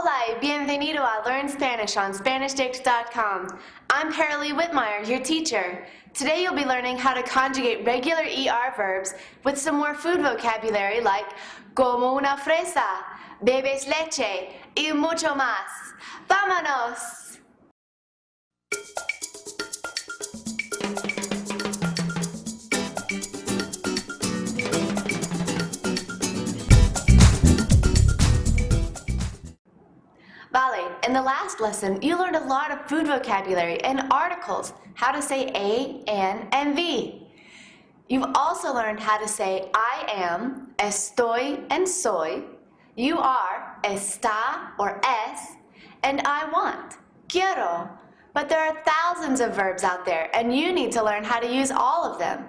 Hola y bienvenido a Learn Spanish on SpanishDicts.com. I'm Paralee Whitmire, your teacher. Today you'll be learning how to conjugate regular ER verbs with some more food vocabulary like como una fresa, bebes leche, y mucho más. ¡Vámonos! Vale, in the last lesson, you learned a lot of food vocabulary and articles, how to say a, an, and the. You've also learned how to say I am, estoy, and soy, you are, está or es, and I want, quiero. But there are thousands of verbs out there, and you need to learn how to use all of them.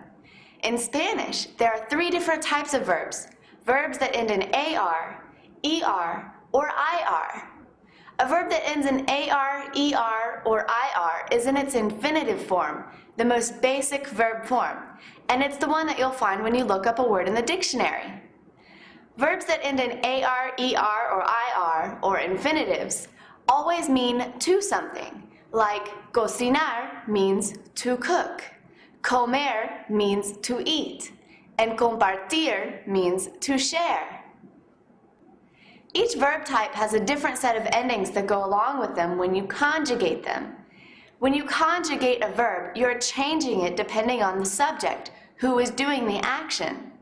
In Spanish, there are 3 different types of verbs. Verbs that end in AR, ER, or IR. A verb that ends in AR, ER, or IR is in its infinitive form, the most basic verb form, and it's the one that you'll find when you look up a word in the dictionary. Verbs that end in AR, ER, or IR, or infinitives, always mean to something, like cocinar means to cook, comer means to eat, and compartir means to share. Each verb type has a different set of endings that go along with them when you conjugate them. When you conjugate a verb, you're changing it depending on the subject, who is doing the action.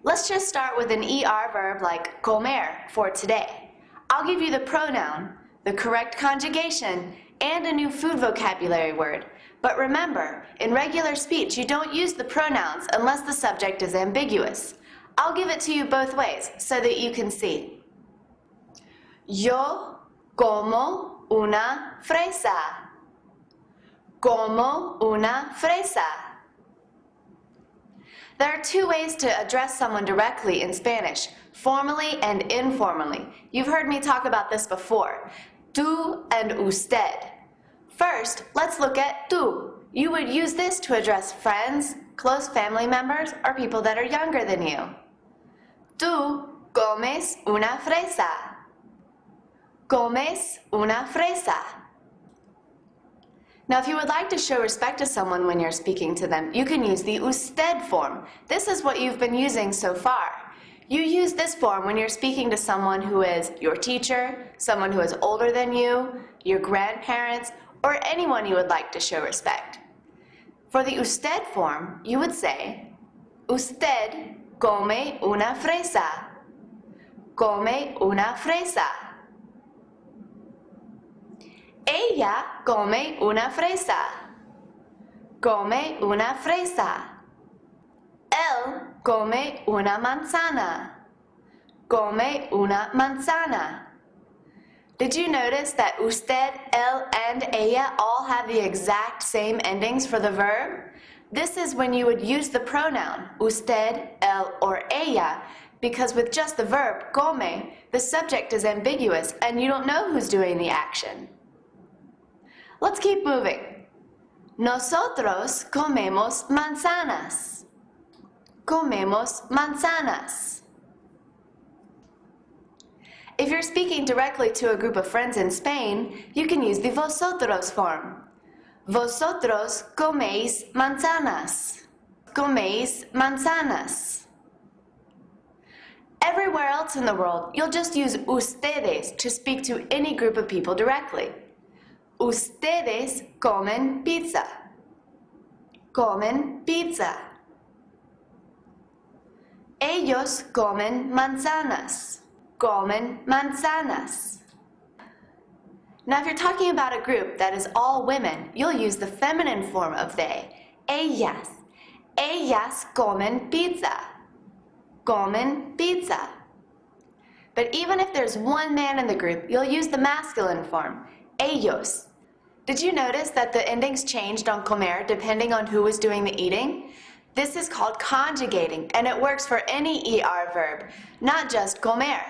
Let's just start with an ER verb like comer for today. I'll give you the pronoun, the correct conjugation, and a new food vocabulary word. But remember, in regular speech, you don't use the pronouns unless the subject is ambiguous. I'll give it to you both ways so that you can see. Yo como una fresa. Como una fresa. There are 2 ways to address someone directly in Spanish, formally and informally. You've heard me talk about this before. Tú and usted. First, let's look at tú. You would use this to address friends, close family members, or people that are younger than you. Tú comes una fresa. Comes una fresa. Now, if you would like to show respect to someone when you're speaking to them, you can use the usted form. This is what you've been using so far. You use this form when you're speaking to someone who is your teacher, someone who is older than you, your grandparents, or anyone you would like to show respect. For the usted form, you would say, usted come una fresa. Come una fresa. Ella come una fresa. Come una fresa. Él come una manzana. Come una manzana. Did you notice that usted, él, and ella all have the exact same endings for the verb? This is when you would use the pronoun usted, él, or ella, because with just the verb come, the subject is ambiguous and you don't know who's doing the action. Let's keep moving. Nosotros comemos manzanas. Comemos manzanas. If you're speaking directly to a group of friends in Spain, you can use the vosotros form. Vosotros coméis manzanas. Coméis manzanas. Everywhere else in the world, you'll just use ustedes to speak to any group of people directly. Ustedes comen pizza. Comen pizza. Ellos comen manzanas. Comen manzanas. Now, if you're talking about a group that is all women, you'll use the feminine form of they. Ellas. Ellas comen pizza. Comen pizza. But even if there's one man in the group, you'll use the masculine form. Ellos. Did you notice that the endings changed on comer depending on who was doing the eating? This is called conjugating, and it works for any ER verb, not just comer.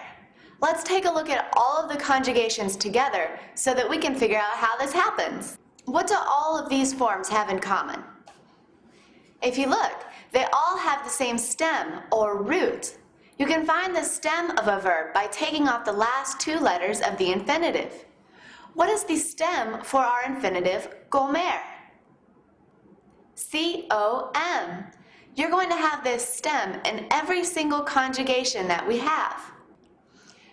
Let's take a look at all of the conjugations together so that we can figure out how this happens. What do all of these forms have in common? If you look, they all have the same stem or root. You can find the stem of a verb by taking off the last two letters of the infinitive. What is the stem for our infinitive comer? C-O-M. You're going to have this stem in every single conjugation that we have.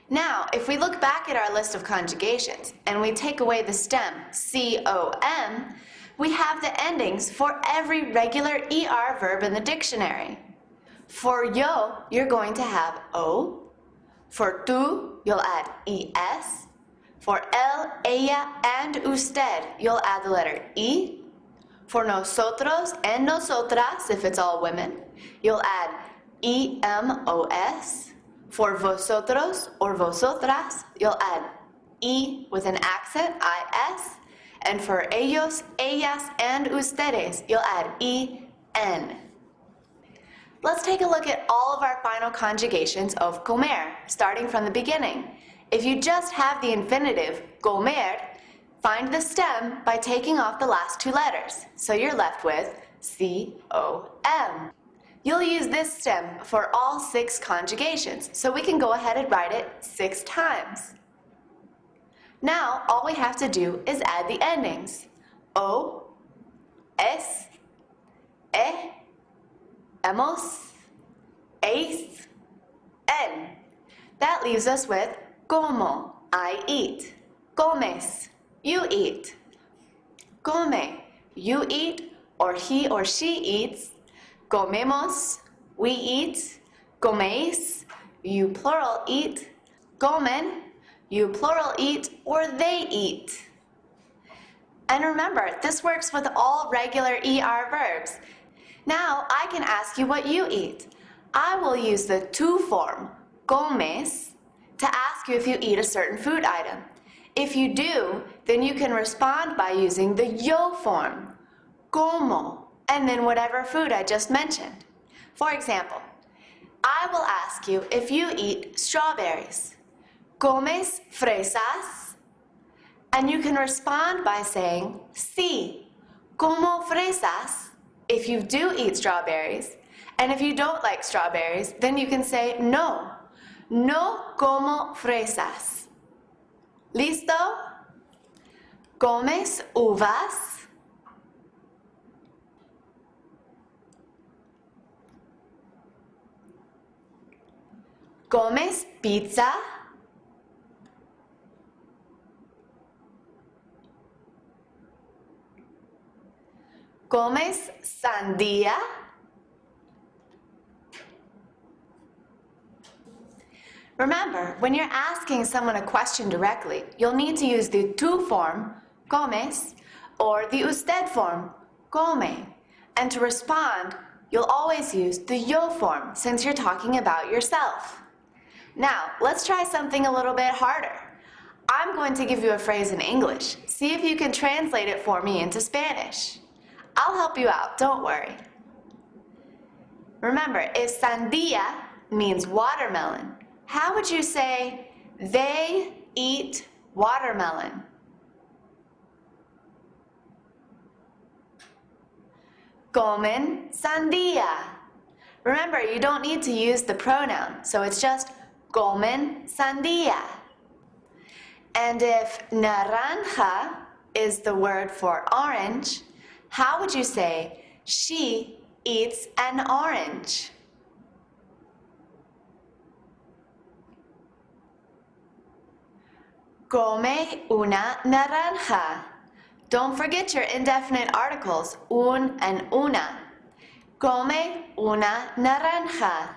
Now, if we look back at our list of conjugations and we take away the stem C-O-M, we have the endings for every regular ER verb in the dictionary. For yo, you're going to have O. For tú, you'll add ES. For él, ella, and usted, you'll add the letter E. For nosotros and nosotras, if it's all women, you'll add EMOS. For vosotros or vosotras, you'll add E with an accent, IS. And for ellos, ellas, and ustedes, you'll add EN. Let's take a look at all of our final conjugations of comer, starting from the beginning. If you just have the infinitive comer, find the stem by taking off the last two letters. So you're left with C-O-M. You'll use this stem for all 6 conjugations, so we can go ahead and write it 6 times. Now, all we have to do is add the endings. O, es, e, hemos, eis, en. That leaves us with como, I eat. Comes, you eat. Come, you eat, or he or she eats. Comemos, we eat. Coméis, you plural eat. Comen, you plural eat, or they eat. And remember, this works with all regular ER verbs. Now I can ask you what you eat. I will use the tú form, comes, to ask you if you eat a certain food item. If you do, then you can respond by using the yo form, como, and then whatever food I just mentioned. For example, I will ask you if you eat strawberries. ¿Comes fresas? And you can respond by saying, sí, como fresas, if you do eat strawberries. And if you don't like strawberries, then you can say, no, no como fresas. ¿Listo? ¿Comes uvas? ¿Comes pizza? ¿Comes sandía? Remember, when you're asking someone a question directly, you'll need to use the tú form, comes, or the usted form, come. And to respond, you'll always use the yo form since you're talking about yourself. Now, let's try something a little bit harder. I'm going to give you a phrase in English. See if you can translate it for me into Spanish. I'll help you out, don't worry. Remember, if sandía means watermelon, how would you say, they eat watermelon? Comen sandía. Remember, you don't need to use the pronoun, so it's just comen sandía. And if naranja is the word for orange, how would you say, she eats an orange? Come una naranja. Don't forget your indefinite articles, un and una. Come una naranja.